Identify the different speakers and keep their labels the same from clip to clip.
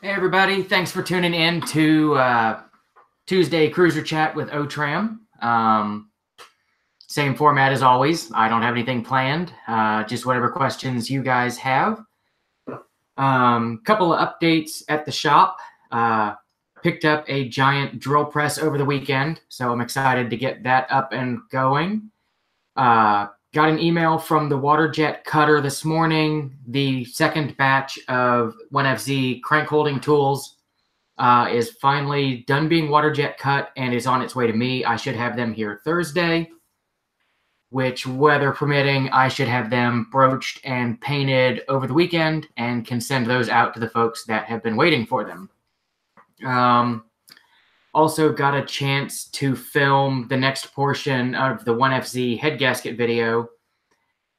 Speaker 1: Hey everybody, thanks for tuning in to Tuesday Cruiser Chat with Otram. Same format as always. I don't have anything planned, just whatever questions you guys have. Couple of updates at the shop. Picked up a giant drill press over the weekend, so I'm excited to get that up and going. Got an email from the water jet cutter this morning. The second batch of 1FZ crank holding tools is finally done being water jet cut and is on its way to me. I should have them here Thursday, which, weather permitting, I should have them broached and painted over the weekend and can send those out to the folks that have been waiting for them. Also got a chance to film the next portion of the 1FZ head gasket video.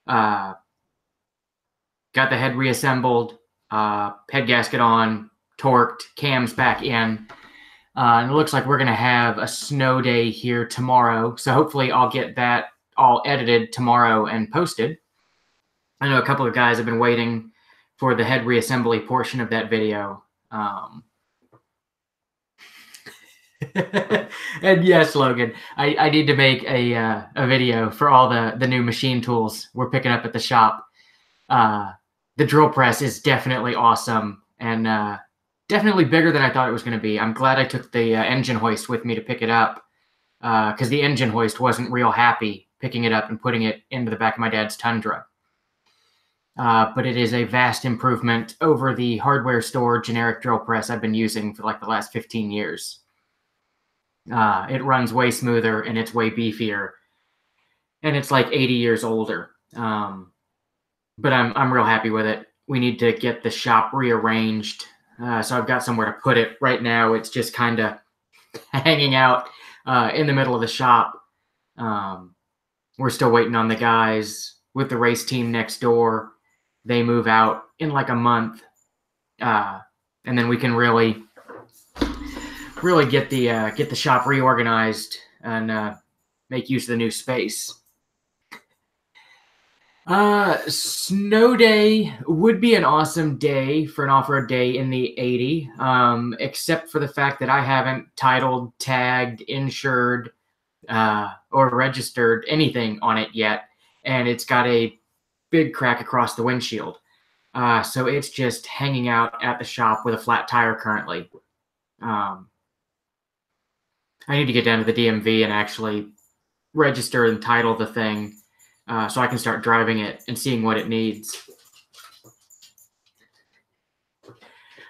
Speaker 1: Got the head reassembled, head gasket on, torqued, cams back in. And it looks like we're going to have a snow day here tomorrow. So hopefully I'll get that all edited tomorrow and posted. I know a couple of guys have been waiting for the head reassembly portion of that video. And yes, Logan, I need to make a video for all the new machine tools we're picking up at the shop. The drill press is definitely awesome and definitely bigger than I thought it was going to be. I'm glad I took the engine hoist with me to pick it up because the engine hoist wasn't real happy picking it up and putting it into the back of my dad's Tundra. But it is a vast improvement over the hardware store generic drill press I've been using for like the last 15 years. It runs way smoother and it's way beefier. And it's like 80 years older. But I'm real happy with it. We need to get the shop rearranged. So I've got somewhere to put it. Right now, it's just kind of hanging out in the middle of the shop. We're still waiting on the guys with the race team next door. They move out in like a month. And then we can really get the shop reorganized and make use of the new space. Snow day would be an awesome day for an off-road day in the 80, except for the fact that I haven't titled, tagged, insured, or registered anything on it yet, and it's got a big crack across the windshield. So it's just hanging out at the shop with a flat tire currently. I need to get down to the DMV and actually register and title the thing so I can start driving it and seeing what it needs.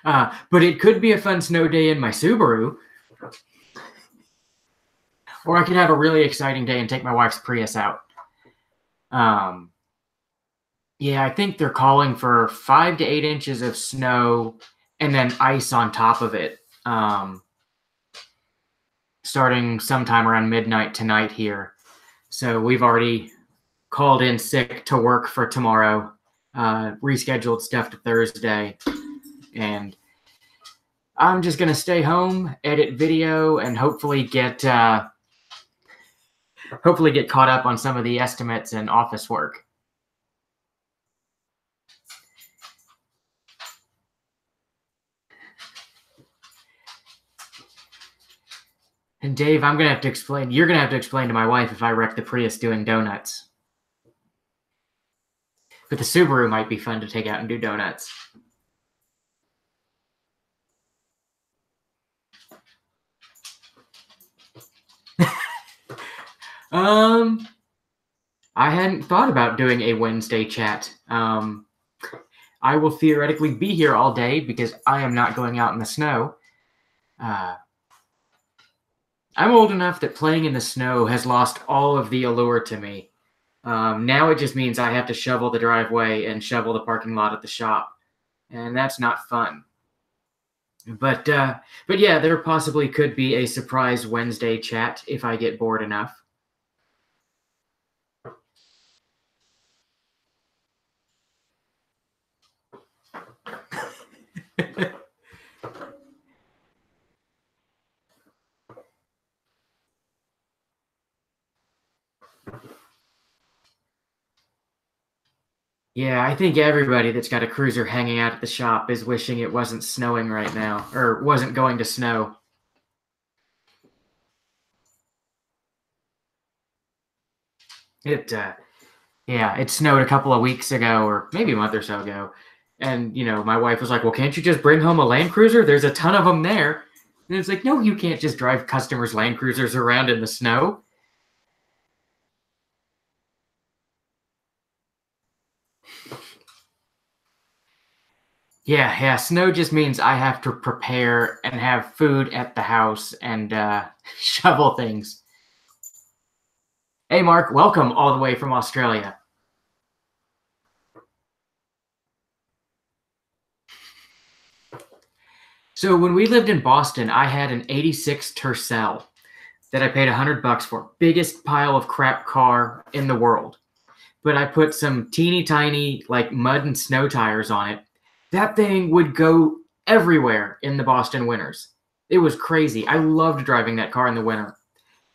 Speaker 1: But it could be a fun snow day in my Subaru. Or I could have a really exciting day and take my wife's Prius out. Yeah, I think they're calling for 5 to 8 inches of snow and then ice on top of it. Starting sometime around midnight tonight here. So we've already called in sick to work for tomorrow, rescheduled stuff to Thursday, and I'm just going to stay home, edit video, and hopefully get caught up on some of the estimates and office work. And Dave, you're going to have to explain to my wife if I wreck the Prius doing donuts. But the Subaru might be fun to take out and do donuts. I hadn't thought about doing a Wednesday chat. I will theoretically be here all day because I am not going out in the snow. I'm old enough that playing in the snow has lost all of the allure to me. Now it just means I have to shovel the driveway and shovel the parking lot at the shop, and that's not fun. But yeah, there possibly could be a surprise Wednesday chat if I get bored enough. Yeah, I think everybody that's got a cruiser hanging out at the shop is wishing it wasn't snowing right now, or wasn't going to snow. It, yeah, it snowed a couple of weeks ago, or maybe a month or so ago, and my wife was like, "Well, can't you just bring home a Land Cruiser? There's a ton of them there." And it's like, no, you can't just drive customers' Land Cruisers around in the snow. Yeah, yeah. Snow just means I have to prepare and have food at the house and shovel things. Hey, Mark, welcome all the way from Australia. So when we lived in Boston, I had an '86 Tercel that I paid $100 for. Biggest pile of crap car in the world. But I put some teeny tiny like mud and snow tires on it. That thing would go everywhere in the Boston winters. It was crazy. I loved driving that car in the winter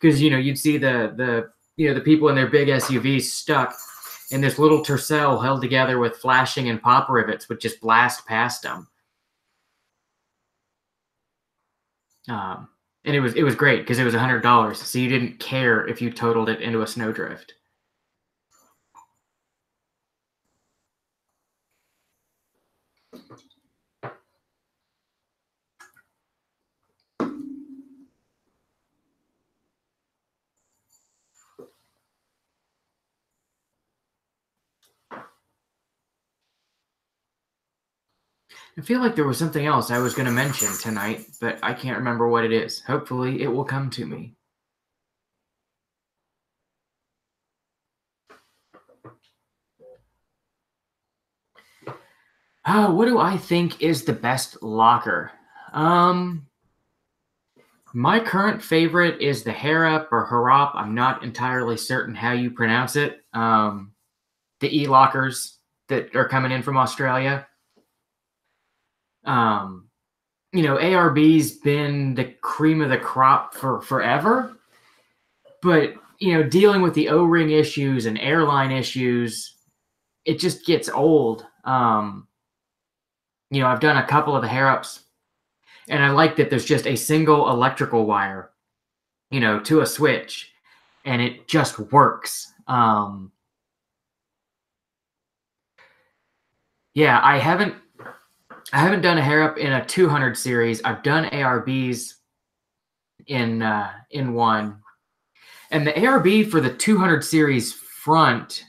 Speaker 1: because you'd see the people in their big SUVs stuck, and this little Tercel held together with flashing and pop rivets would just blast past them. Um, and it was great because it was $100, so you didn't care if you totaled it into a snowdrift. I feel like there was something else I was going to mention tonight, but I can't remember what it is. Hopefully, it will come to me. What do I think is the best locker? My current favorite is the Harrop or Harop. I'm not entirely certain how you pronounce it. The e-lockers that are coming in from Australia. ARB's been the cream of the crop for forever, but dealing with the O-ring issues and airline issues, it just gets old. I've done a couple of the Harrops, and I like that there's just a single electrical wire, to a switch, and it just works. Yeah, I haven't done a Harrop in a 200 series. I've done ARBs in one, and the ARB for the 200 series front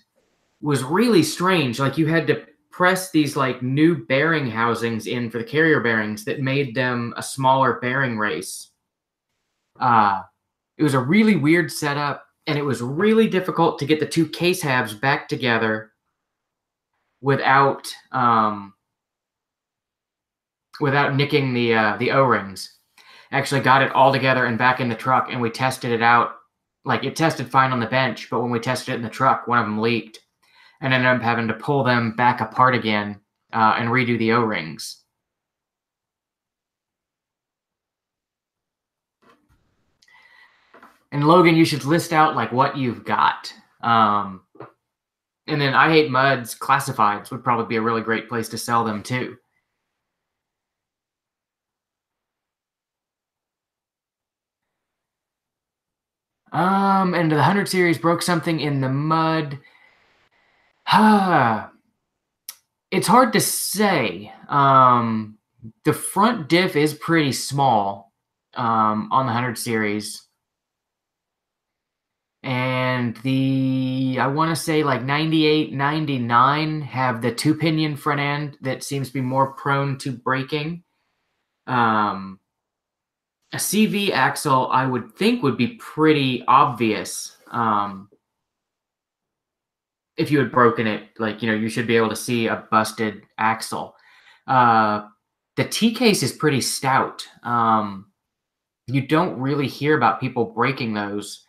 Speaker 1: was really strange. Like you had to press these like new bearing housings in for the carrier bearings that made them a smaller bearing race. It was a really weird setup, and it was really difficult to get the two case halves back together without nicking the O-rings. Actually got it all together and back in the truck, and we tested it out. Like it tested fine on the bench, but when we tested it in the truck, one of them leaked, and ended up having to pull them back apart again and redo the O-rings. And Logan, you should list out like what you've got. And then I Hate Muds classifieds would probably be a really great place to sell them too. And the 100 series broke something in the mud. It's hard to say. The front diff is pretty small on the 100 series. And I want to say like 98, 99 have the 2-pinion front end that seems to be more prone to breaking. A CV axle, I would think, would be pretty obvious. If you had broken it, like, you should be able to see a busted axle. The T-case is pretty stout. You don't really hear about people breaking those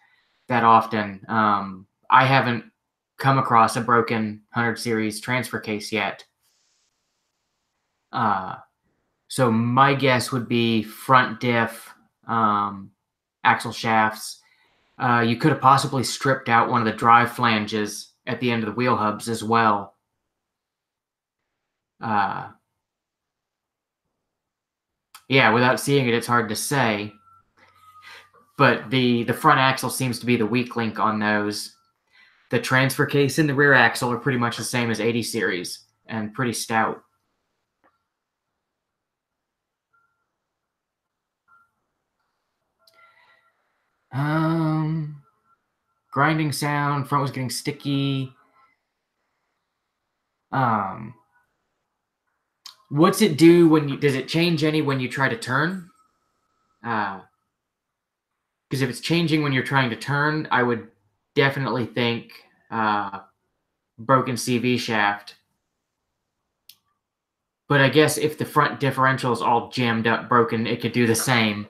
Speaker 1: that often. I haven't come across a broken 100 series transfer case yet. So my guess would be front diff, axle shafts. You could have possibly stripped out one of the drive flanges at the end of the wheel hubs as well. Uh, yeah, without seeing it, it's hard to say. But the front axle seems to be the weak link on those. The transfer case and the rear axle are pretty much the same as 80 series and pretty stout. Grinding sound, front was getting sticky. What's it do when you, does it change any when you try to turn? Because if it's changing when you're trying to turn, I would definitely think broken CV shaft. But I guess if the front differential is all jammed up, broken, it could do the same.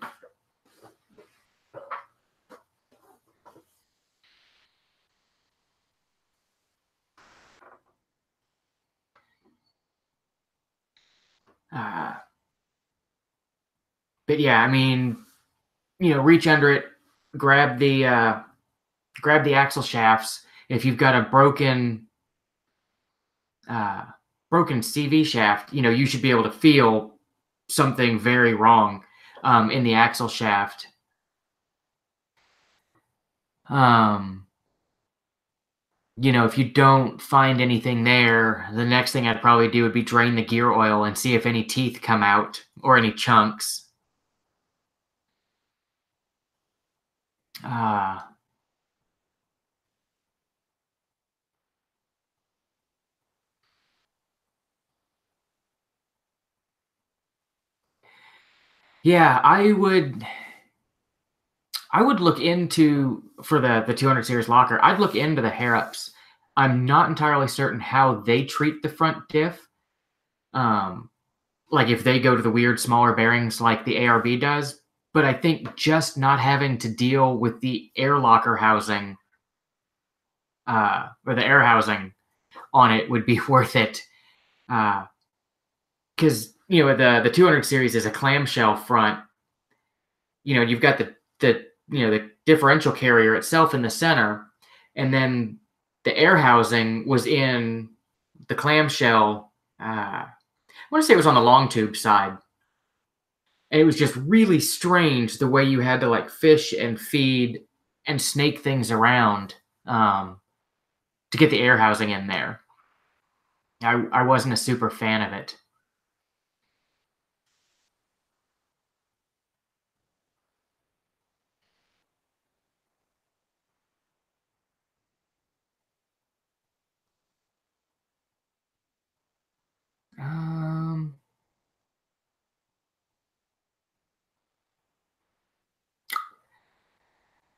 Speaker 1: But yeah, I mean, reach under it, grab the axle shafts. If you've got a broken CV shaft, you should be able to feel something very wrong in the axle shaft. If you don't find anything there, the next thing I'd probably do would be drain the gear oil and see if any teeth come out or any chunks. Yeah, I would look into, for the 200 series locker, I'd look into the Harrops. I'm not entirely certain how they treat the front diff. Like if they go to the weird smaller bearings like the ARB does, but I think just not having to deal with the air locker housing or the air housing on it would be worth it. Because the 200 series is a clamshell front. You've got the differential carrier itself in the center, and then the air housing was in the clamshell. I want to say it was on the long tube side. And it was just really strange the way you had to like fish and feed and snake things around to get the air housing in there. I wasn't a super fan of it.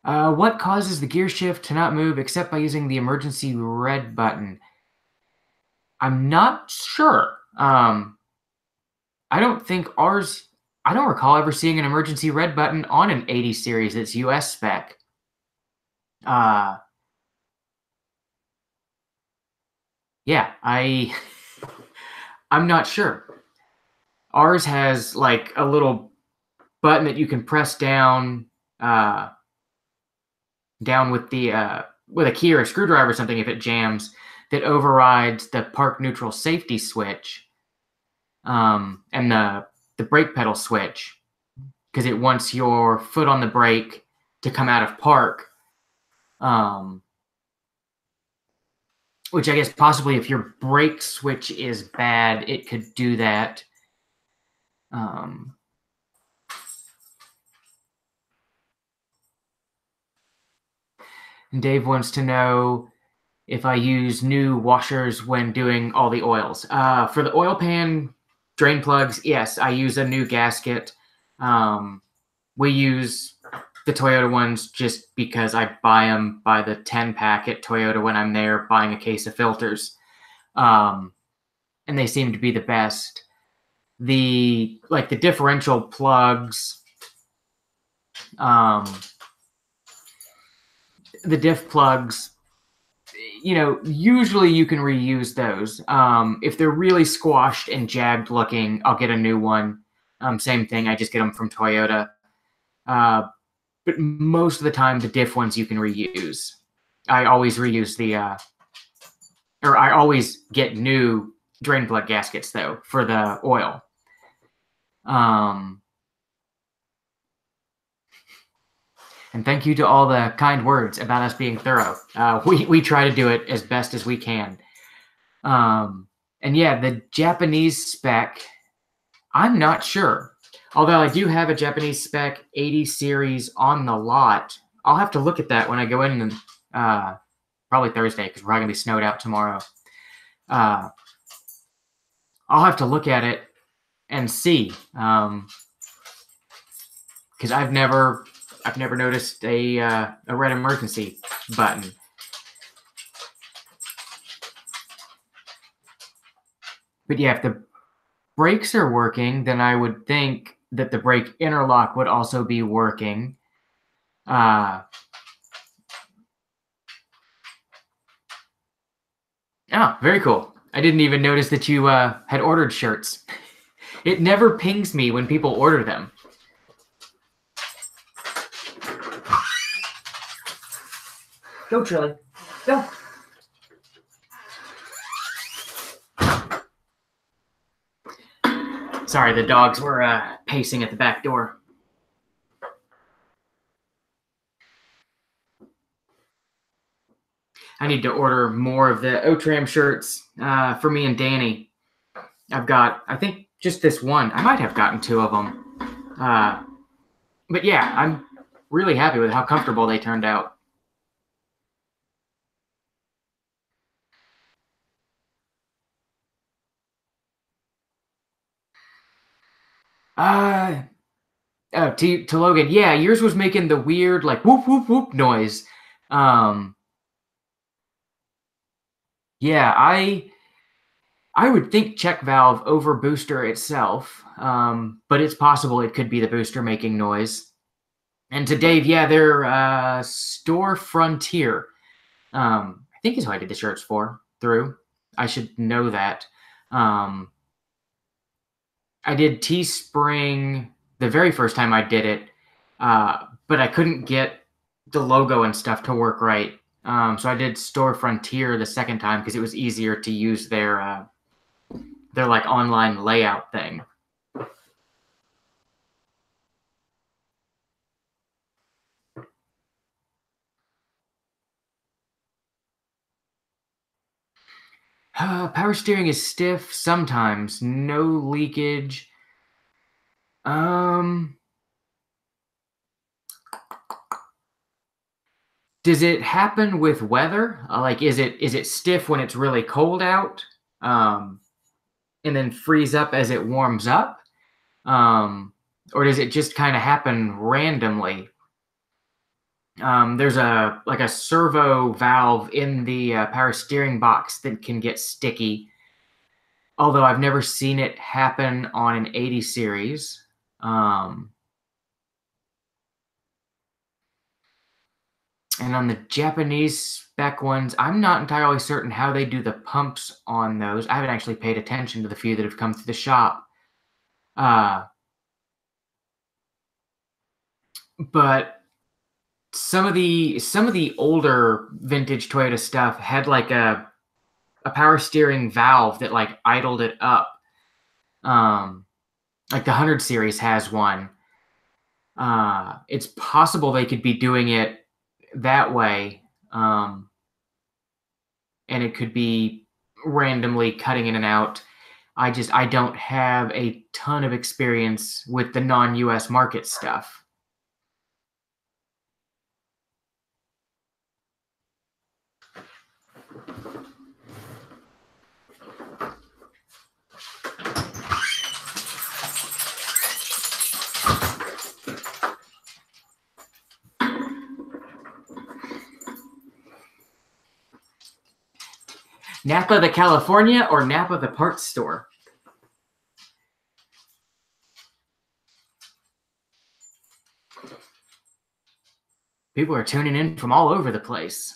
Speaker 1: What causes the gear shift to not move except by using the emergency red button? I'm not sure. I don't think ours, I don't recall ever seeing an emergency red button on an 80 series that's US spec. Yeah, I'm not sure. Ours has like a little button that you can press down with the with a key or a screwdriver or something if it jams, that overrides the park neutral safety switch and the brake pedal switch, because it wants your foot on the brake to come out of park. Which I guess possibly if your brake switch is bad, it could do that. And Dave wants to know if I use new washers when doing all the oils. For the oil pan drain plugs, yes, I use a new gasket. We use the Toyota ones just because I buy them by the 10 pack at Toyota when I'm there buying a case of filters. And they seem to be the best. The differential plugs, the diff plugs, usually you can reuse those. If they're really squashed and jagged looking, I'll get a new one. Same thing, I just get them from Toyota. But most of the time, the diff ones you can reuse. I always reuse I always get new drain plug gaskets, though, for the oil. And thank you to all the kind words about us being thorough. We try to do it as best as we can. And yeah, the Japanese spec, I'm not sure. Although I do have a Japanese spec 80 series on the lot. I'll have to look at that when I go in, and probably Thursday, because we're probably going to be snowed out tomorrow. I'll have to look at it and see. Because I've never noticed a red emergency button. But yeah, if the brakes are working, then I would think that the brake interlock would also be working. Oh, very cool. I didn't even notice that you had ordered shirts. It never pings me when people order them. Go, Trilly. Go. Sorry, the dogs were pacing at the back door. I need to order more of the Otram shirts for me and Danny. I've got, I think, just this one. I might have gotten 2 of them. But yeah, I'm really happy with how comfortable they turned out. To Logan, yeah, yours was making the weird, like, whoop, whoop, whoop noise. Yeah, I would think check valve over booster itself, but it's possible it could be the booster making noise. And to Dave, yeah, they're Store Frontier. I think is who I did the shirts through. I should know that. I did Teespring the very first time I did it, but I couldn't get the logo and stuff to work right. So I did Store Frontier the second time because it was easier to use their like online layout thing. Power steering is stiff sometimes. No leakage. Does it happen with weather? Like, is it stiff when it's really cold out, and then freeze up as it warms up, or does it just kind of happen randomly? There's a servo valve in the power steering box that can get sticky. Although I've never seen it happen on an 80 series. And on the Japanese spec ones, I'm not entirely certain how they do the pumps on those. I haven't actually paid attention to the few that have come through the shop. But some of the older vintage Toyota stuff had like a power steering valve that like idled it up. Like the 100 series has one. It's possible they could be doing it that way, and it could be randomly cutting in and out. I don't have a ton of experience with the non-US market stuff. Napa the California or Napa the parts store? People are tuning in from all over the place.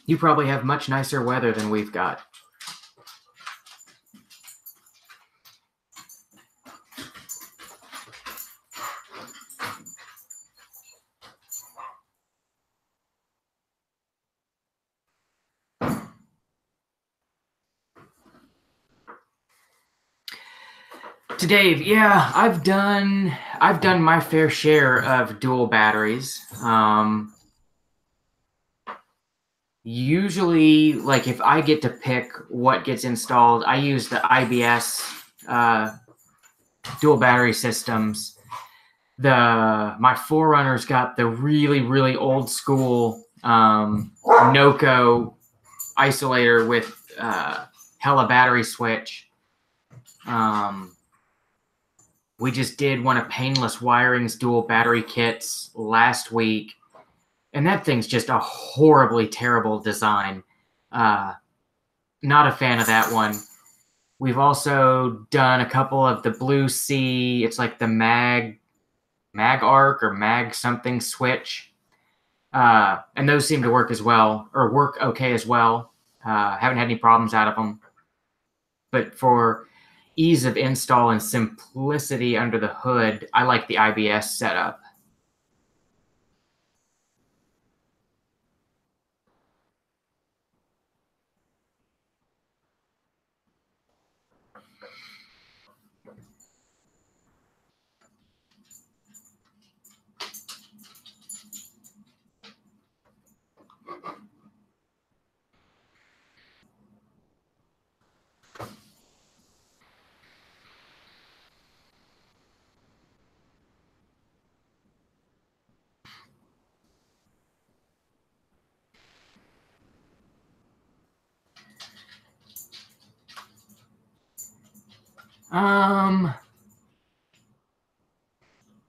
Speaker 1: You probably have much nicer weather than we've got. To Dave, yeah, I've done my fair share of dual batteries. Usually, like if I get to pick what gets installed, I use the IBS dual battery systems. My Forerunner's got the really old school Noco isolator with Hella battery switch. We just did one of Painless Wiring's dual battery kits last week, and that thing's just a horribly terrible design. Not a fan of that one. We've also done a couple of the Blue Sea. It's like the Mag Arc or Mag something switch, and those seem to work as well, or work okay as well. Haven't had any problems out of them. But for ease of install and simplicity under the hood, I like the IBS setup.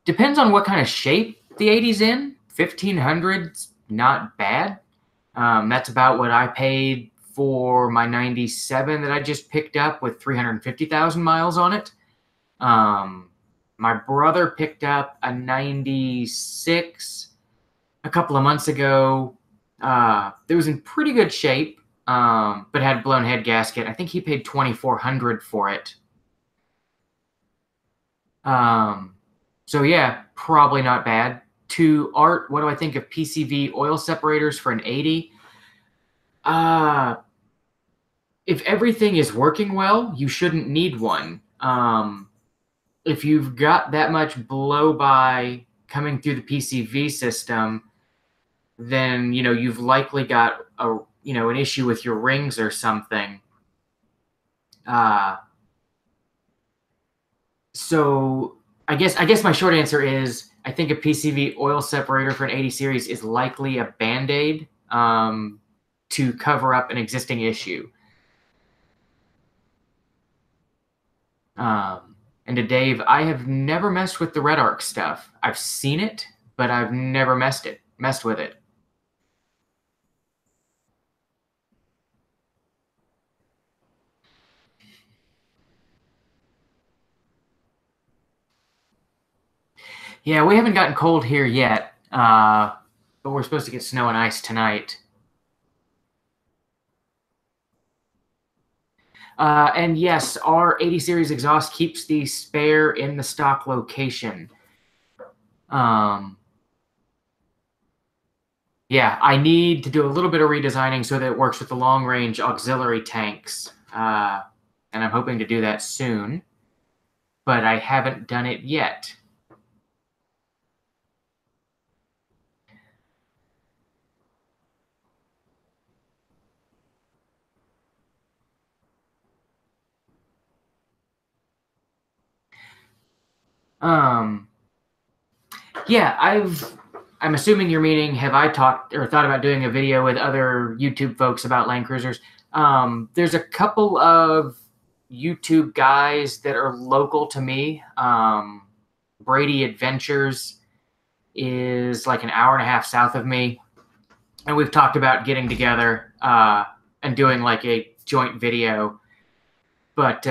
Speaker 1: Depends on what kind of shape the 80's in. 1500's not bad. That's about what I paid for my 97 that I just picked up with 350,000 miles on it. My brother picked up a 96 a couple of months ago. It was in pretty good shape, but had blown head gasket. I think he paid 2,400 for it. So yeah, probably not bad. To Art, what do I think of PCV oil separators for an 80? If everything is working well, you shouldn't need one. If you've got that much blow by coming through the PCV system, then you've likely got an issue with your rings or something. So I guess my short answer is I think a PCV oil separator for an 80 series is likely a Band-Aid to cover up an existing issue. And to Dave, I have never messed with the Red Arc stuff. I've seen it, but I've never messed with it. Yeah, we haven't gotten cold here yet, but we're supposed to get snow and ice tonight. And yes, our 80 series exhaust keeps the spare in the stock location. Yeah, I need to do a little bit of redesigning so that it works with the long range auxiliary tanks. And I'm hoping to do that soon, but I haven't done it yet. Yeah, I'm assuming you're meaning, have I talked or thought about doing a video with other YouTube folks about Land Cruisers? There's a couple of YouTube guys that are local to me. Brady Adventures is like an hour and a half south of me. And we've talked about getting together and doing like a joint video. But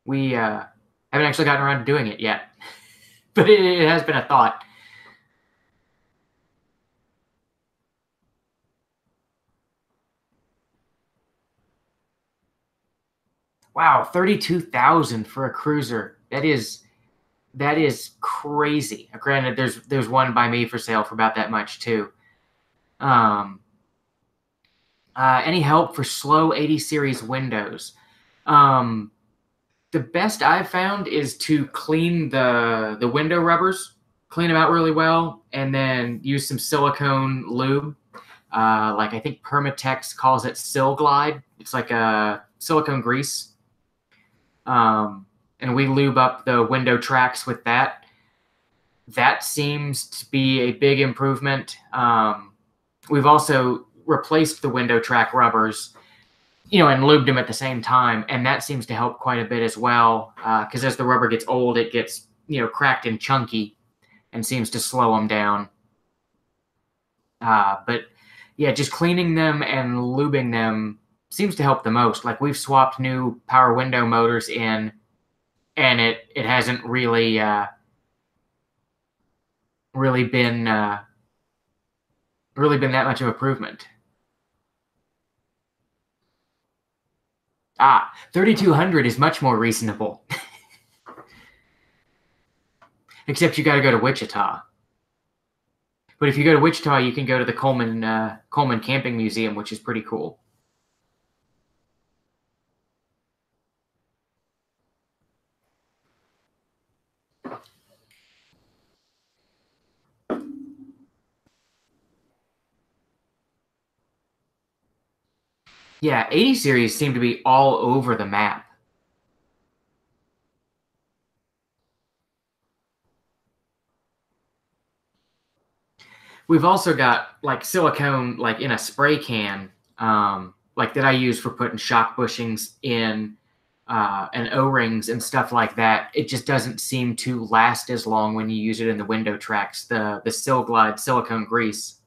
Speaker 1: we haven't actually gotten around to doing it yet. But it has been a thought. Wow, 32,000 for a cruiser. That is crazy. Granted, there's one by me for sale for about that much too. Any help for slow 80 series windows? The best I've found is to clean the window rubbers, clean them out really well, and then use some silicone lube. Like I think Permatex calls it Sil Glide. It's like a silicone grease. And we lube up the window tracks with that. That seems to be a big improvement. We've also replaced the window track rubbers, and lubed them at the same time, and that seems to help quite a bit as well. Because as the rubber gets old, it gets cracked and chunky, and seems to slow them down. But yeah, just cleaning them and lubing them seems to help the most. Like we've swapped new power window motors in, and it hasn't really really been that much of improvement. 3,200 is much more reasonable. Except you got to go to Wichita. But if you go to Wichita, you can go to the Coleman Camping Museum, which is pretty cool. Yeah, 80 series seem to be all over the map. We've also got like silicone, like in a spray can, like that I use for putting shock bushings in, and O-rings and stuff like that. It just doesn't seem to last as long when you use it in the window tracks. The Sil Glide silicone grease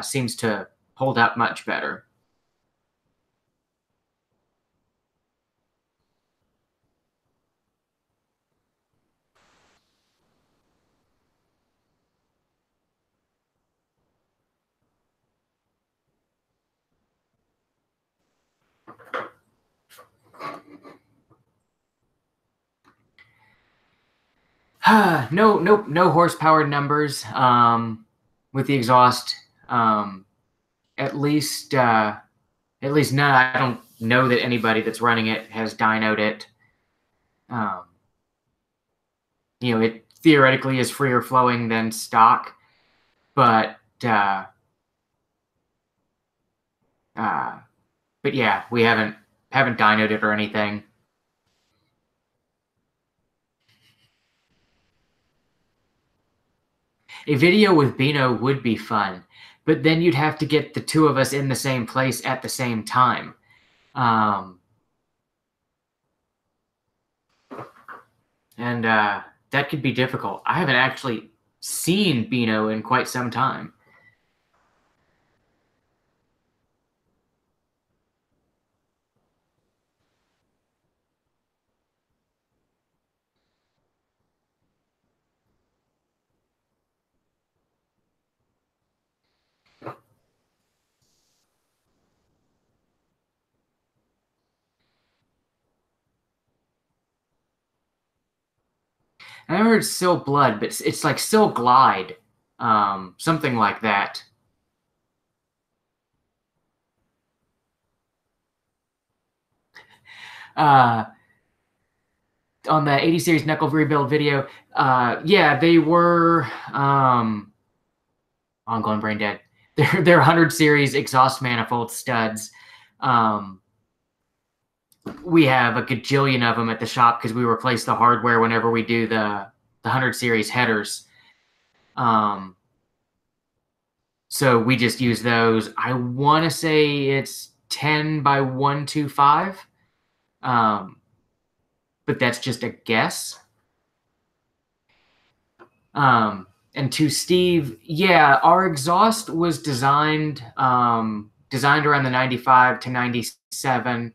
Speaker 1: seems to hold up much better. No horsepower numbers with the exhaust. At least none. I don't know that anybody that's running it has dynoed it. It theoretically is freer flowing than stock, but yeah, we haven't dynoed it or anything. A video with Beano would be fun, but then you'd have to get the two of us in the same place at the same time. And that could be difficult. I haven't actually seen Beano in quite some time. I heard Sil Blood, but it's like Sil Glide, something like that. On the 80 series knuckle rebuild video, yeah, they were I'm going brain dead. They're 100 series exhaust manifold studs. We have a gajillion of them at the shop because we replace the hardware whenever we do the 100 series headers. So we just use those. I want to say it's 10 by 125. But that's just a guess. And to Steve, yeah, our exhaust was designed around the 95 to 97.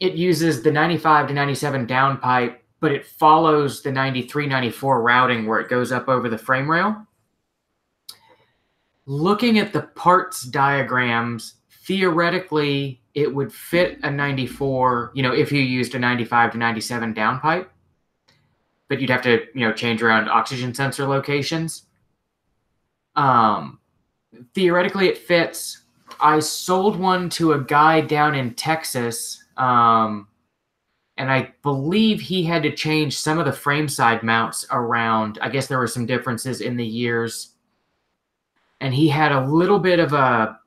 Speaker 1: It uses the 95 to 97 downpipe, but it follows the 93, 94 routing where it goes up over the frame rail. Looking at the parts diagrams, theoretically, it would fit a 94, if you used a 95 to 97 downpipe, but you'd have to, change around oxygen sensor locations. Theoretically, it fits. I sold one to a guy down in Texas And I believe he had to change some of the frame side mounts around. I guess there were some differences in the years. And he had a little bit of a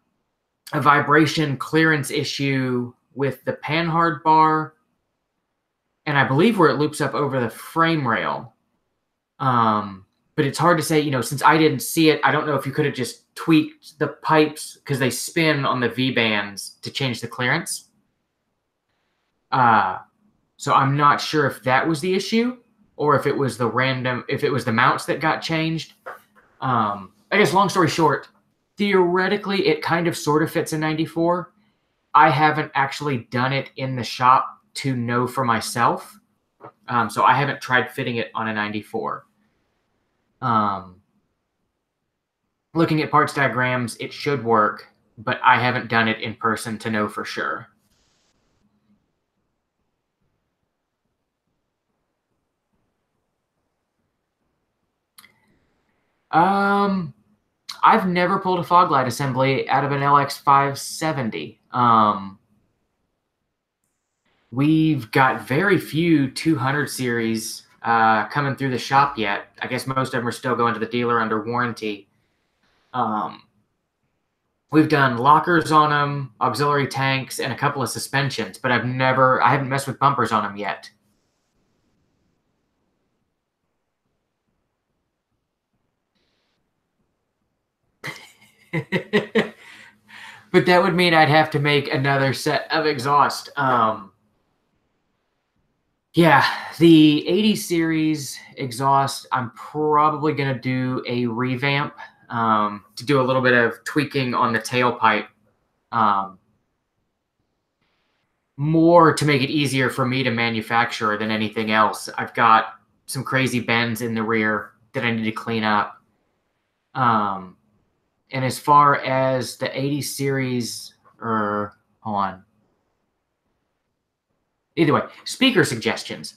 Speaker 1: vibration clearance issue with the Panhard bar. And I believe where it loops up over the frame rail. But it's hard to say, you know, since I didn't see it, I don't know if you could have just tweaked the pipes because they spin on the V-bands to change the clearance. So I'm not sure if that was the issue or if it was the mounts that got changed. I guess long story short, theoretically, it kind of sort of fits a 94. I haven't actually done it in the shop to know for myself. So I haven't tried fitting it on a 94. Looking at parts diagrams, it should work, but I haven't done it in person to know for sure. I've never pulled a fog light assembly out of an LX570. We've got very few 200 series coming through the shop yet. I guess most of them are still going to the dealer under warranty. We've done lockers on them, auxiliary tanks, and a couple of suspensions, but I haven't messed with bumpers on them yet. But that would mean I'd have to make another set of exhaust. Yeah, the 80 series exhaust, I'm probably going to do a revamp to do a little bit of tweaking on the tailpipe. More to make it easier for me to manufacture than anything else. I've got some crazy bends in the rear that I need to clean up. And as far as the 80 series, hold on. Either way, speaker suggestions.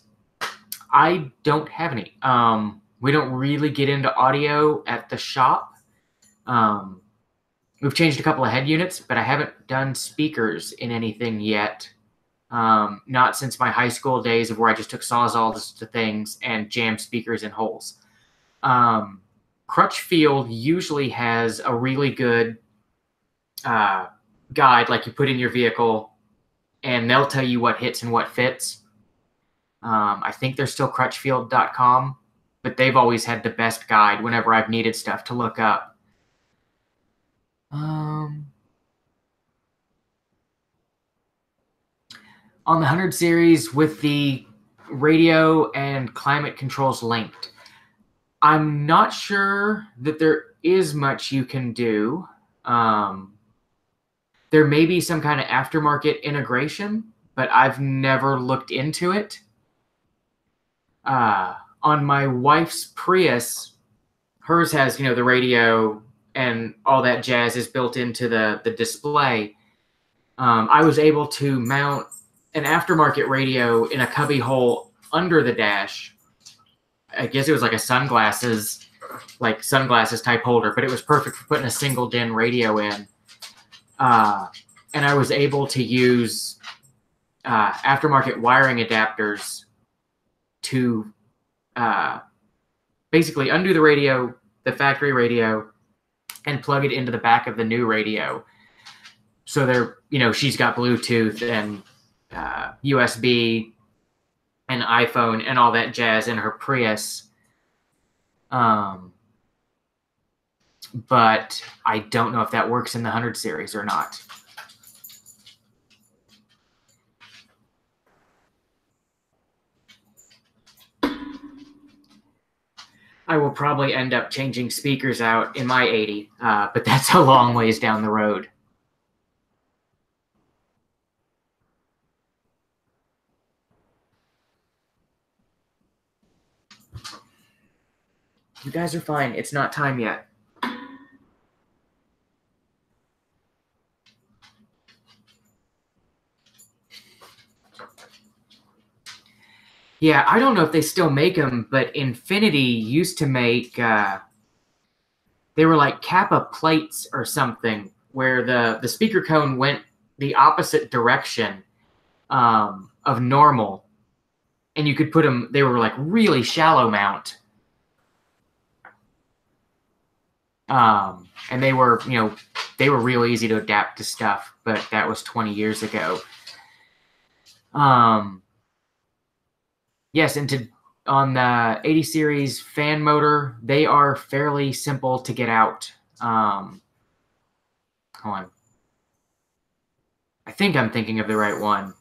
Speaker 1: I don't have any. We don't really get into audio at the shop. We've changed a couple of head units, but I haven't done speakers in anything yet. Not since my high school days of where I just took Sawzalls to things and jammed speakers in holes. Crutchfield usually has a really good guide, like you put in your vehicle, and they'll tell you what hits and what fits. I think they're still crutchfield.com, but they've always had the best guide whenever I've needed stuff to look up. On the 100 series with the radio and climate controls linked, I'm not sure that there is much you can do. There may be some kind of aftermarket integration, but I've never looked into it. On my wife's Prius, hers has, you know, the radio and all that jazz is built into the display. I was able to mount an aftermarket radio in a cubby hole under the dash. I guess it was like a sunglasses type holder, but it was perfect for putting a single DIN radio in. And I was able to use aftermarket wiring adapters to basically undo the radio, the factory radio, and plug it into the back of the new radio. So there, you know, she's got Bluetooth and USB and iPhone and all that jazz in her Prius. But I don't know if that works in the 100 series or not. I will probably end up changing speakers out in my 80, but that's a long ways down the road. You guys are fine. It's not time yet. Yeah, I don't know if they still make them, but Infiniti used to make, they were like Kappa plates or something, where the speaker cone went the opposite direction. of normal, and you could put them. They were like really shallow mount, and they were they were real easy to adapt to stuff. But that was 20 years ago. Yes, and on the 80 series fan motor, they are fairly simple to get out. Hold on. I think I'm thinking of the right one.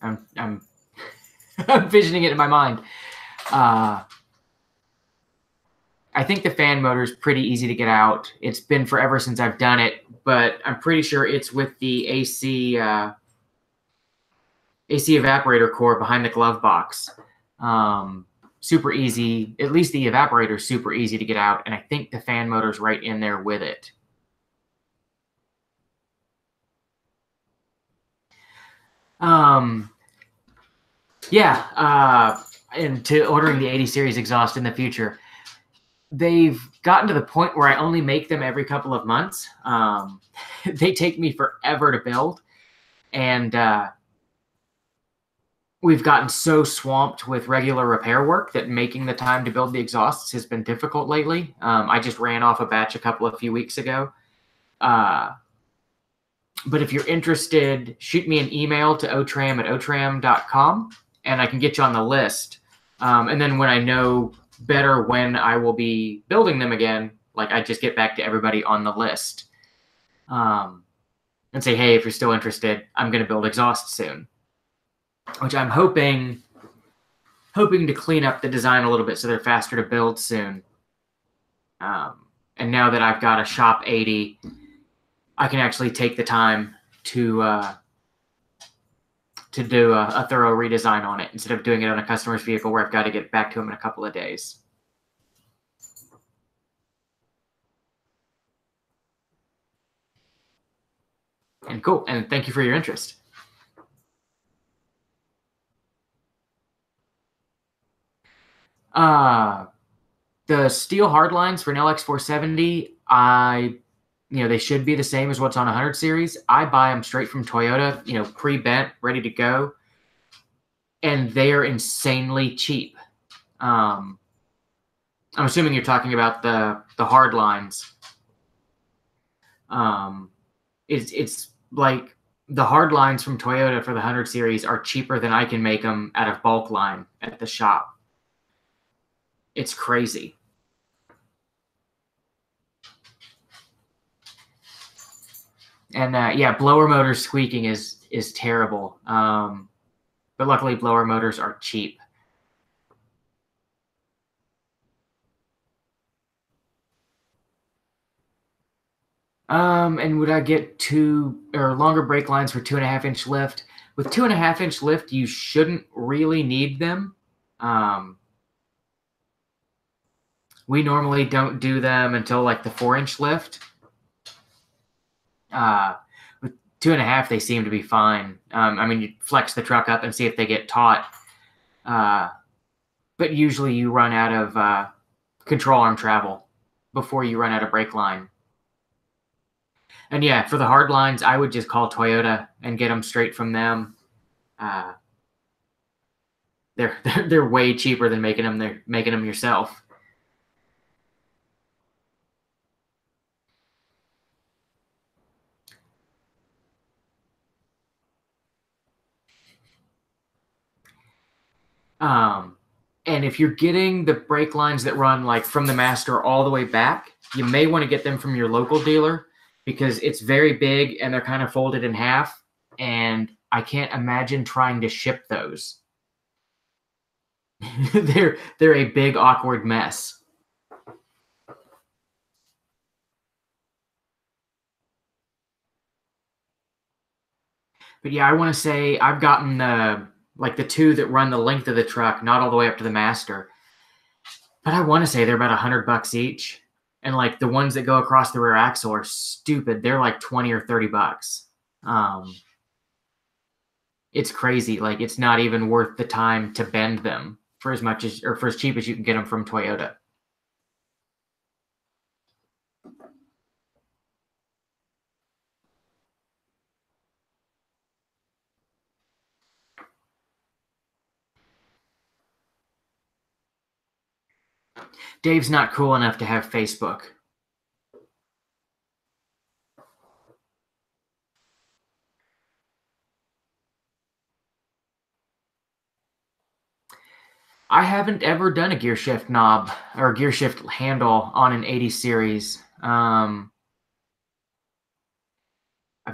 Speaker 1: I'm I'm visioning it in my mind. I think the fan motor is pretty easy to get out. It's been forever since I've done it, but I'm pretty sure it's with the AC evaporator core behind the glove box. Super easy. At least the evaporator is super easy to get out, and I think the fan motor's right in there with it. Yeah, and to ordering the 80 series exhaust in the future, they've gotten to the point where I only make them every couple of months. They take me forever to build, and we've gotten so swamped with regular repair work that making the time to build the exhausts has been difficult lately. I just ran off a batch a few weeks ago. But if you're interested, shoot me an email to otram@otram.com, and I can get you on the list. And then when I know better when I will be building them again, like I just get back to everybody on the list and say, hey, if you're still interested, I'm going to build exhaust soon, which I'm hoping to clean up the design a little bit so they're faster to build soon. And now that I've got a Shop 80, I can actually take the time to do a thorough redesign on it instead of doing it on a customer's vehicle where I've got to get back to them in a couple of days. And cool. And thank you for your interest. The steel hardlines for an LX470, they should be the same as what's on a 100 series. I buy them straight from Toyota, pre-bent, ready to go. And they are insanely cheap. I'm assuming you're talking about the hard lines. It's like the hard lines from Toyota for the 100 series are cheaper than I can make them out of bulk line at the shop. It's crazy. And yeah, blower motor squeaking is terrible. But luckily blower motors are cheap. And would I get longer brake lines for 2.5-inch lift? With 2.5-inch lift, you shouldn't really need them. We normally don't do them until like the 4-inch lift. With 2.5, they seem to be fine. I mean, you flex the truck up and see if they get taut. But usually you run out of control arm travel before you run out of brake line. And yeah, for the hard lines, I would just call Toyota and get them straight from them. They're way cheaper than making them yourself. And if you're getting the brake lines that run like from the master all the way back, you may want to get them from your local dealer because it's very big and they're kind of folded in half. And I can't imagine trying to ship those. They're a big, awkward mess. But yeah, I want to say I've gotten the two that run the length of the truck, not all the way up to the master. But I want to say they're about $100 each. And like the ones that go across the rear axle are stupid. They're like $20 or $30. It's crazy. Like it's not even worth the time to bend them for as cheap as you can get them from Toyota. Dave's not cool enough to have Facebook. I haven't ever done a gear shift knob or gear shift handle on an 80 series. I've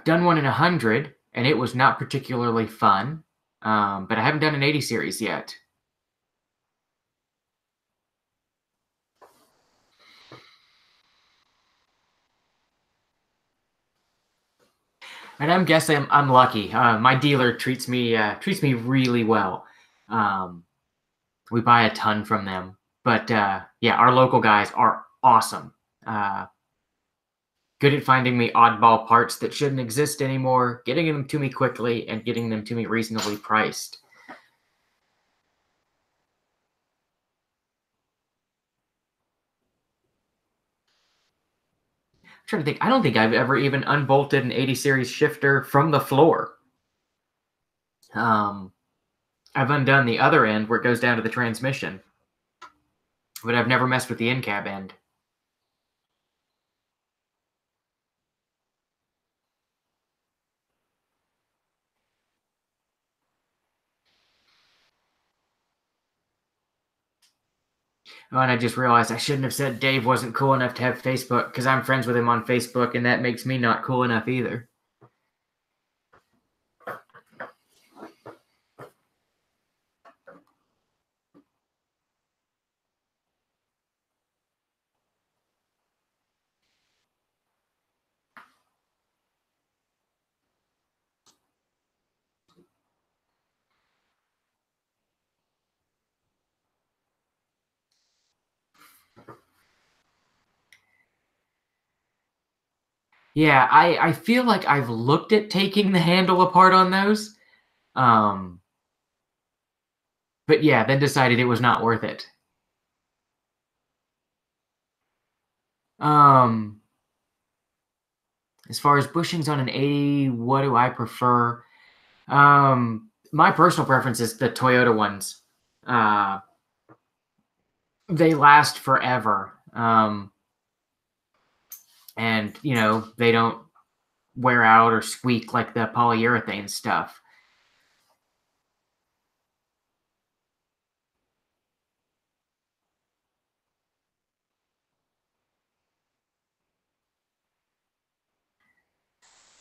Speaker 1: done one in 100, and it was not particularly fun, but I haven't done an 80 series yet. And I'm guessing I'm lucky. My dealer treats me really well. We buy a ton from them, but yeah, our local guys are awesome. Good at finding me oddball parts that shouldn't exist anymore, getting them to me quickly, and getting them to me reasonably priced. I'm trying to think. I don't think I've ever even unbolted an 80 series shifter from the floor. I've undone the other end where it goes down to the transmission, but I've never messed with the in-cab end. Oh, and I just realized I shouldn't have said Dave wasn't cool enough to have Facebook, because I'm friends with him on Facebook, and that makes me not cool enough either. Yeah, I feel like I've looked at taking the handle apart on those. But yeah, then decided it was not worth it. Um, as far as bushings on an 80, what do I prefer? My personal preference is the Toyota ones. They last forever. And they don't wear out or squeak like the polyurethane stuff.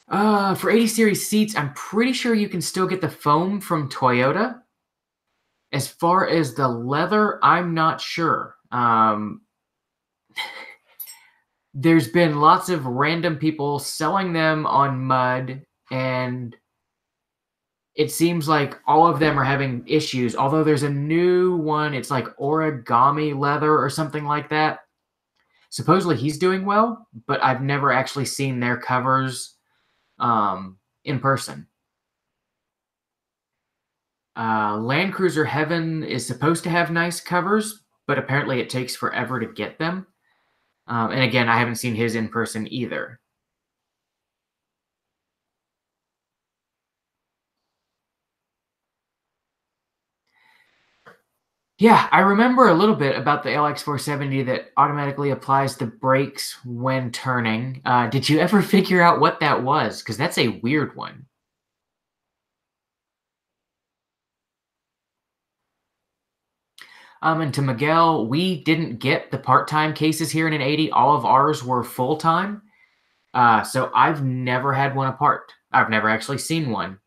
Speaker 1: For 80 series seats, I'm pretty sure you can still get the foam from Toyota. As far as the leather, I'm not sure. There's been lots of random people selling them on Mud, and it seems like all of them are having issues. Although there's a new one, it's like origami leather or something like that. Supposedly he's doing well, but I've never actually seen their covers in person. Land Cruiser Heaven is supposed to have nice covers, but apparently it takes forever to get them. And again, I haven't seen his in person either. Yeah, I remember a little bit about the LX470 that automatically applies the brakes when turning. Did you ever figure out what that was? Because that's a weird one. And to Miguel, we didn't get the part-time cases here in an 80. All of ours were full-time. So I've never had one apart. I've never actually seen one.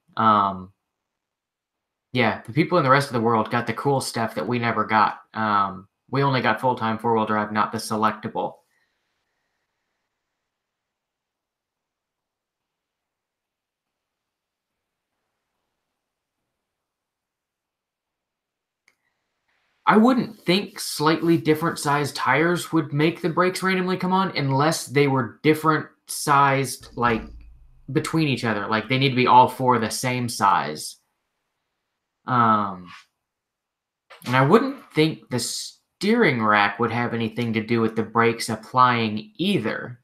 Speaker 1: Yeah, the people in the rest of the world got the cool stuff that we never got. We only got full-time four-wheel drive, not the selectable. I wouldn't think slightly different sized tires would make the brakes randomly come on unless they were different sized, like between each other. Like they need to be all four the same size. And I wouldn't think the steering rack would have anything to do with the brakes applying either.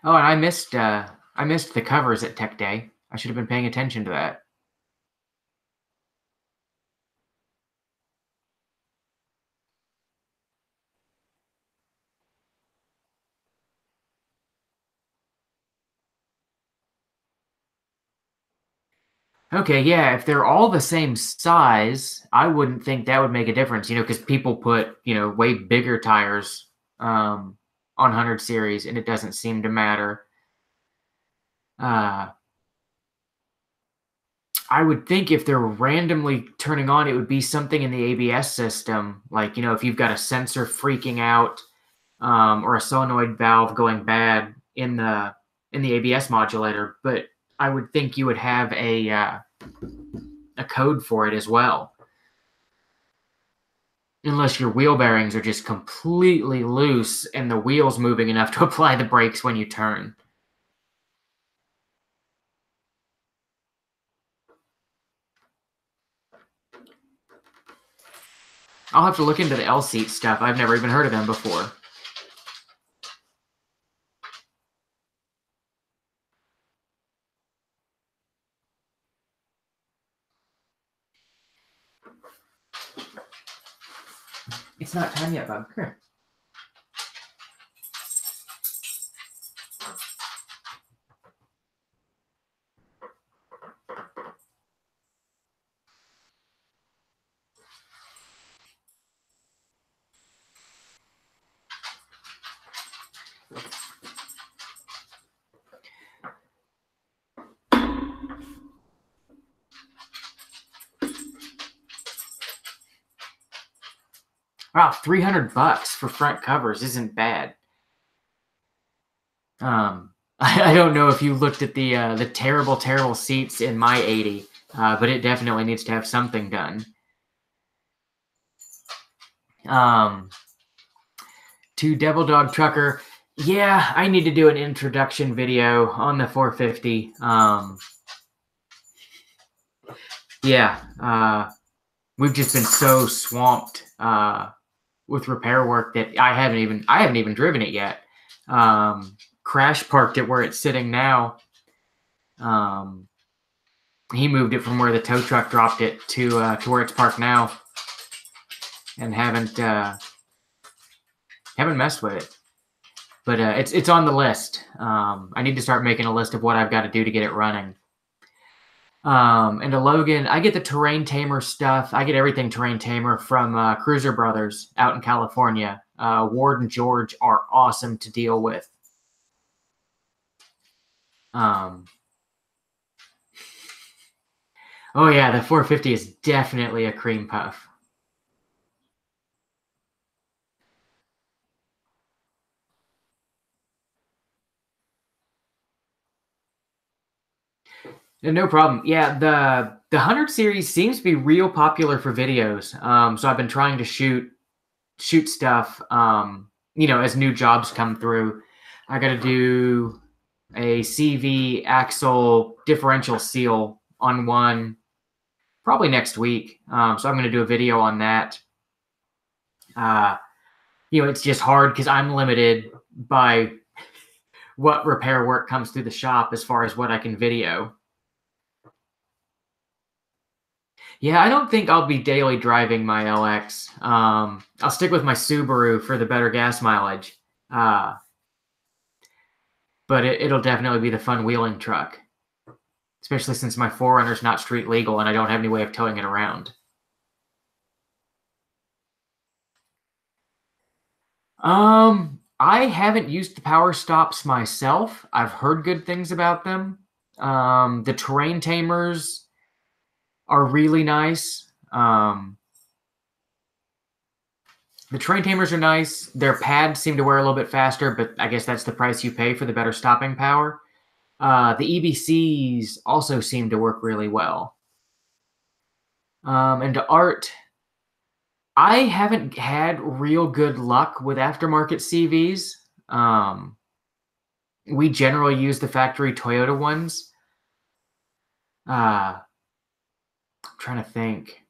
Speaker 1: Oh, and I missed the covers at Tech Day. I should have been paying attention to that. Okay, yeah, if they're all the same size, I wouldn't think that would make a difference, because people put, way bigger tires on 100 series, and it doesn't seem to matter. Uh, I would think if they're randomly turning on, it would be something in the ABS system, like, if you've got a sensor freaking out, or a solenoid valve going bad in the ABS modulator. But I would think you would have a code for it as well, unless your wheel bearings are just completely loose and the wheel's moving enough to apply the brakes when you turn. I'll have to look into the L-seat stuff. I've never even heard of them before. It's not time yet, bub. Here. Wow, $300 for front covers isn't bad. I don't know if you looked at the terrible seats in my 80, but it definitely needs to have something done. To Devil Dog Trucker, yeah, I need to do an introduction video on the 450. We've just been so swamped with repair work that I haven't even driven it yet. Crash parked it where it's sitting now. He moved it from where the tow truck dropped it to where it's parked now, and haven't messed with it. But it's on the list. I need to start making a list of what I've got to do to get it running. And to Logan, I get the Terrain Tamer stuff. I get everything Terrain Tamer from Cruiser Brothers out in California. Ward and George are awesome to deal with. Oh yeah, the 450 is definitely a cream puff. No problem. Yeah, the 100 series seems to be real popular for videos. So I've been trying to shoot stuff, as new jobs come through. I got to do a CV axle differential seal on one probably next week. So I'm going to do a video on that. It's just hard because I'm limited by what repair work comes through the shop as far as what I can video. Yeah, I don't think I'll be daily driving my LX. I'll stick with my Subaru for the better gas mileage. But it'll definitely be the fun wheeling truck, especially since my 4Runner's not street legal and I don't have any way of towing it around. I haven't used the Power Stops myself. I've heard good things about them. The Terrain Tamers are really nice. The Terrain Tamers are nice. Their pads seem to wear a little bit faster, but I guess that's the price you pay for the better stopping power. The EBCs also seem to work really well. And to Art, I haven't had real good luck with aftermarket CVs. We generally use the factory Toyota ones. I'm trying to think.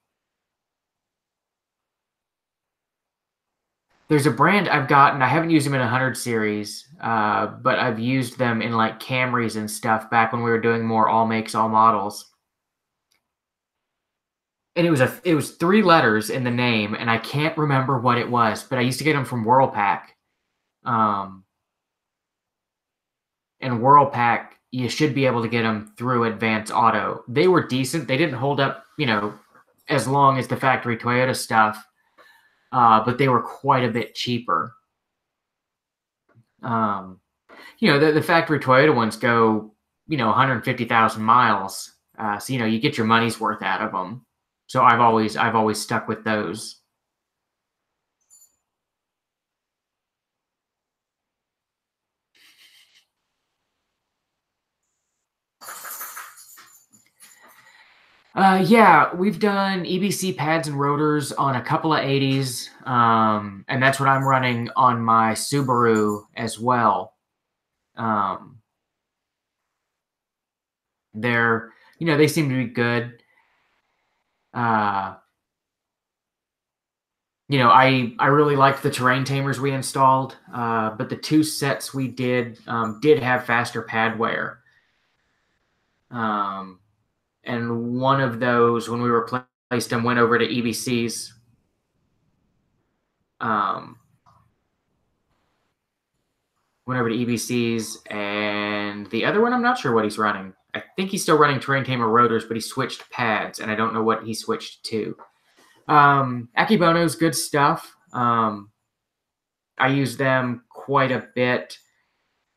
Speaker 1: There's a brand I've gotten. I haven't used them in 100 series, but I've used them in like Camrys and stuff back when we were doing more all makes, all models. And it was 3 letters in the name, and I can't remember what it was, but I used to get them from Whirlpack. And Whirlpack, you should be able to get them through Advance Auto. They were decent. They didn't hold up, as long as the factory Toyota stuff, but they were quite a bit cheaper. The factory Toyota ones go, 150,000 miles. So, you get your money's worth out of them. So I've always stuck with those. Yeah, we've done EBC pads and rotors on a couple of 80s, and that's what I'm running on my Subaru as well. They seem to be good. I really liked the terrain tamers we installed, but the 2 sets we did have faster pad wear. And one of those, when we replaced them, went over to EBCs. And the other one, I'm not sure what he's running. I think he's still running terrain tamer rotors, but he switched pads, and I don't know what he switched to. Akibono's good stuff. I use them quite a bit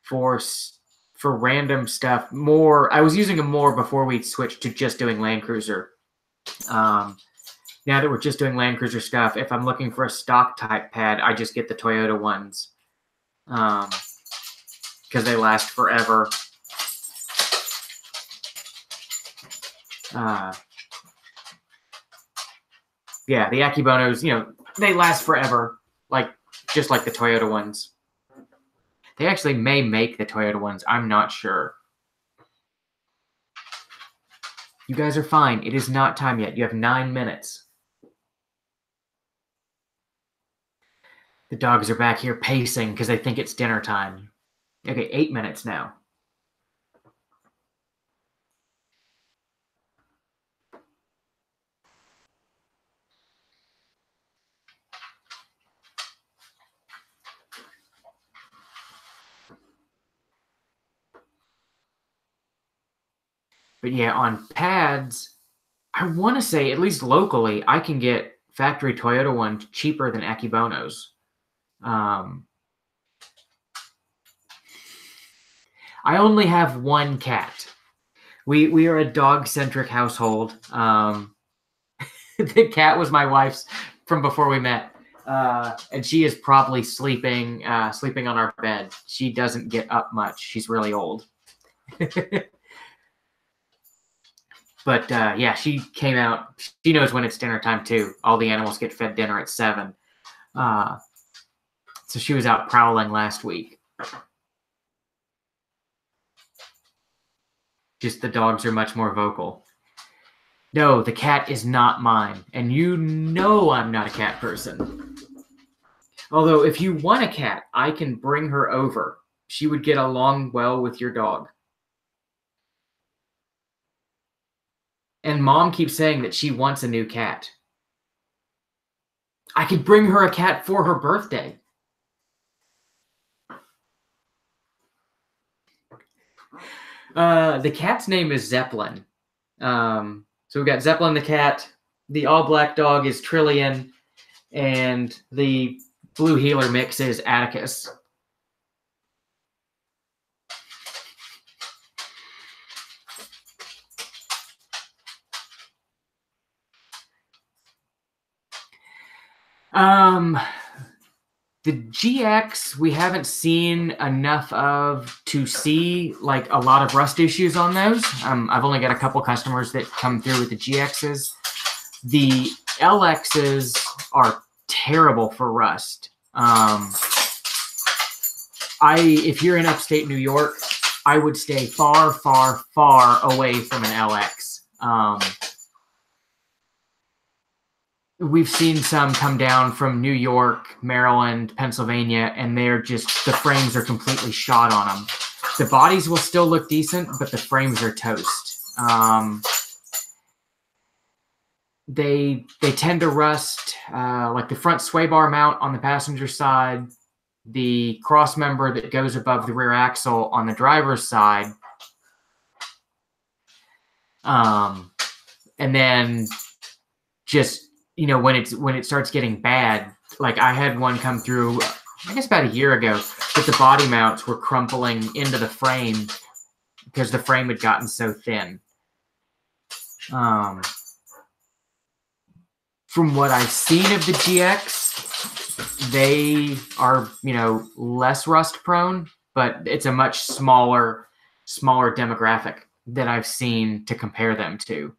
Speaker 1: for random stuff. I was using them more before we switched to just doing Land Cruiser. Now that we're just doing Land Cruiser stuff, if I'm looking for a stock type pad, I just get the Toyota ones, because they last forever. Yeah, the Akibonos, they last forever, just like the Toyota ones. They actually may make the Toyota ones. I'm not sure. You guys are fine. It is not time yet. You have 9 minutes. The dogs are back here pacing because they think it's dinner time. Okay, 8 minutes now. But yeah, on pads, I want to say, at least locally, I can get factory Toyota ones cheaper than Akibonos. I only have 1 cat. We are a dog-centric household. The cat was my wife's from before we met, and she is probably sleeping on our bed. She doesn't get up much. She's really old. But yeah, she came out. She knows when it's dinner time too. All the animals get fed dinner at 7. So she was out prowling last week. Just the dogs are much more vocal. No, the cat is not mine. And I'm not a cat person. Although if you want a cat, I can bring her over. She would get along well with your dog. And Mom keeps saying that she wants a new cat. I could bring her a cat for her birthday. The cat's name is Zeppelin. So we've got Zeppelin the cat. The all-black dog is Trillian. And the blue heeler mix is Atticus. The GX we haven't seen enough of to see like a lot of rust issues on those. I've only got a couple customers that come through with the GXs. The LXs are terrible for rust. If you're in upstate New York, I would stay far, far, far away from an LX. we've seen some come down from New York, Maryland, Pennsylvania, and they're just, the frames are completely shot on them. The bodies will still look decent, but the frames are toast. They tend to rust, like the front sway bar mount on the passenger side, the cross member that goes above the rear axle on the driver's side. And then just, when it starts getting bad, like I had one come through, I guess about a year ago, but the body mounts were crumpling into the frame because the frame had gotten so thin. From what I've seen of the GX, they are, less rust prone, but it's a much smaller demographic that I've seen to compare them to.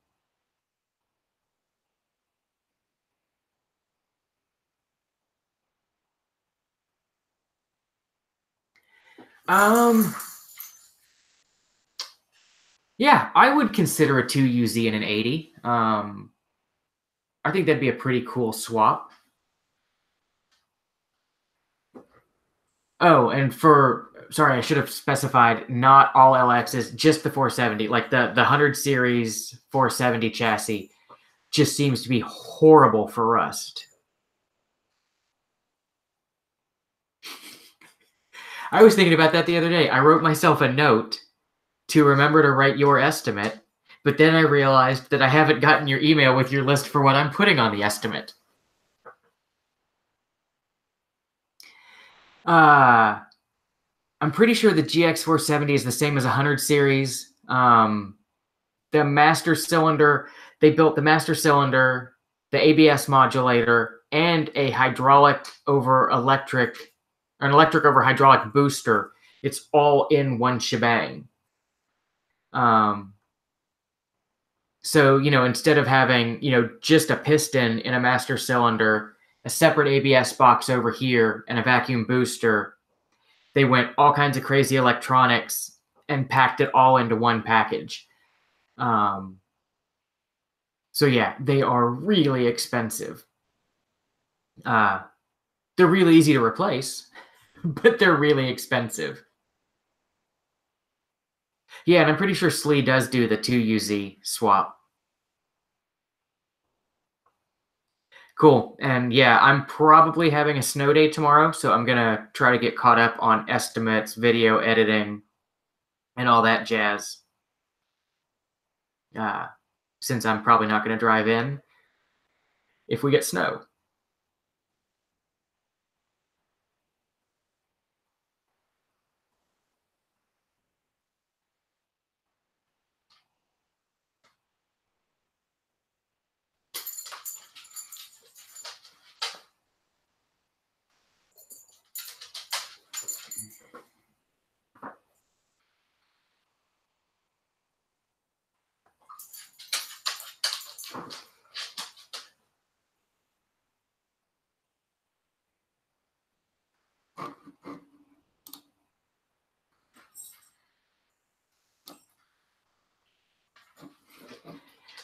Speaker 1: Yeah, I would consider a 2UZ and an 80. I think that'd be a pretty cool swap. Oh, and sorry, I should have specified, not all LXs, just the 470. Like the 100 series 470 chassis just seems to be horrible for rust. I was thinking about that the other day. I wrote myself a note to remember to write your estimate, but then I realized that I haven't gotten your email with your list for what I'm putting on the estimate. I'm pretty sure the GX470 is the same as 100 series. The master cylinder, they built the master cylinder, the ABS modulator, and a hydraulic over electric, or an electric over hydraulic booster. It's all in one shebang. So, instead of having, just a piston in a master cylinder, a separate ABS box over here, and a vacuum booster, they went all kinds of crazy electronics and packed it all into one package. So yeah, they are really expensive. They're really easy to replace, but they're really expensive. Yeah, and I'm pretty sure SLE does do the 2UZ swap. Cool. And yeah, I'm probably having a snow day tomorrow, so I'm going to try to get caught up on estimates, video editing, and all that jazz. Since I'm probably not going to drive in if we get snow.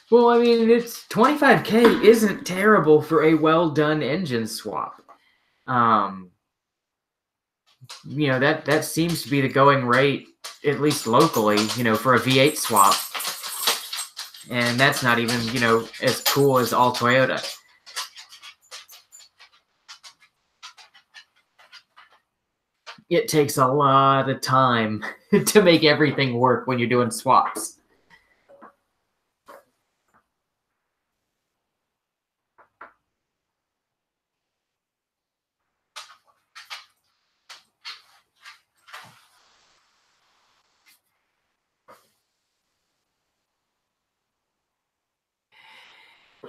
Speaker 1: Well, I mean, it's $25K isn't terrible for a well-done engine swap. That seems to be the going rate, at least locally, for a V8 swap. And that's not even, as cool as all Toyota. It takes a lot of time to make everything work when you're doing swaps.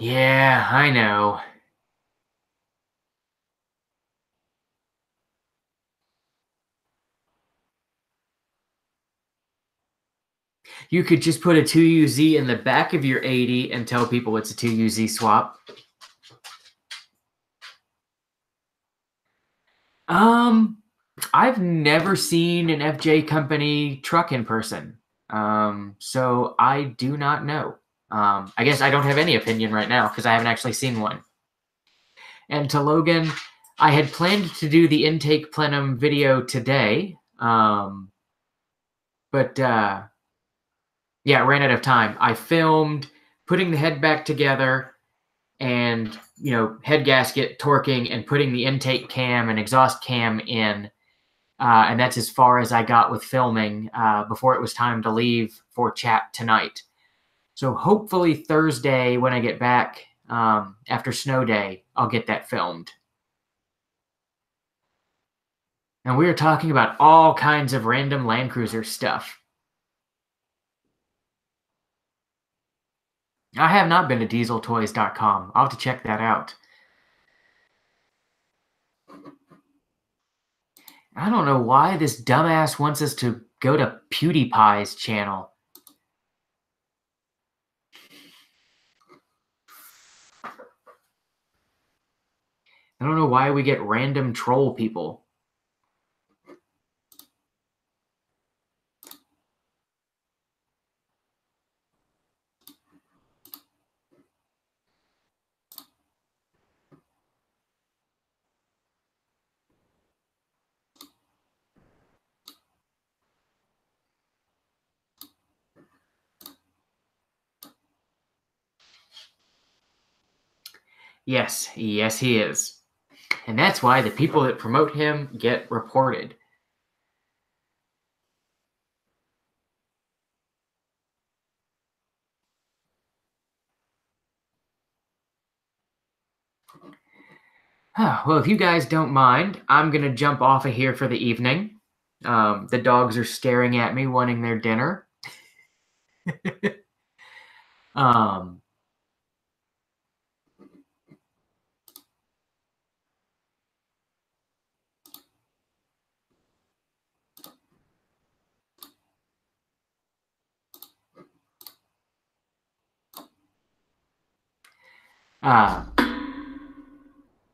Speaker 1: Yeah, I know. You could just put a 2UZ in the back of your 80 and tell people it's a 2UZ swap. I've never seen an FJ company truck in person. So I do not know. I guess I don't have any opinion right now because I haven't actually seen one. And to Logan, I had planned to do the intake plenum video today, but yeah, ran out of time. I filmed putting the head back together and, head gasket torquing and putting the intake cam and exhaust cam in. And that's as far as I got with filming before it was time to leave for chat tonight. So hopefully Thursday when I get back after snow day, I'll get that filmed. And we are talking about all kinds of random Land Cruiser stuff. I have not been to dieseltoys.com. I'll have to check that out. I don't know why this dumbass wants us to go to PewDiePie's channel. I don't know why we get random troll people. Yes, he is. And that's why the people that promote him get reported. Well, if you guys don't mind, I'm going to jump off of here for the evening. The dogs are staring at me, wanting their dinner.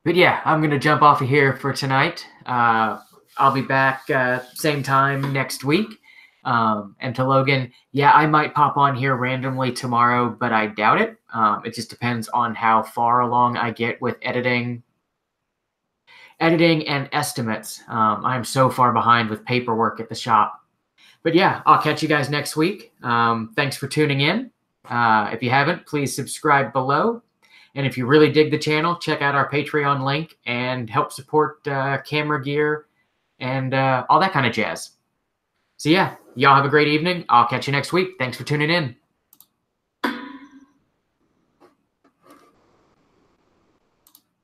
Speaker 1: But yeah, I'm going to jump off of here for tonight. I'll be back same time next week. And to Logan, yeah, I might pop on here randomly tomorrow, but I doubt it. It just depends on how far along I get with editing and estimates. I'm so far behind with paperwork at the shop. But yeah, I'll catch you guys next week. Thanks for tuning in. If you haven't, please subscribe below. And if you really dig the channel, check out our Patreon link and help support camera gear and all that kind of jazz. So yeah, y'all have a great evening. I'll catch you next week. Thanks for tuning in.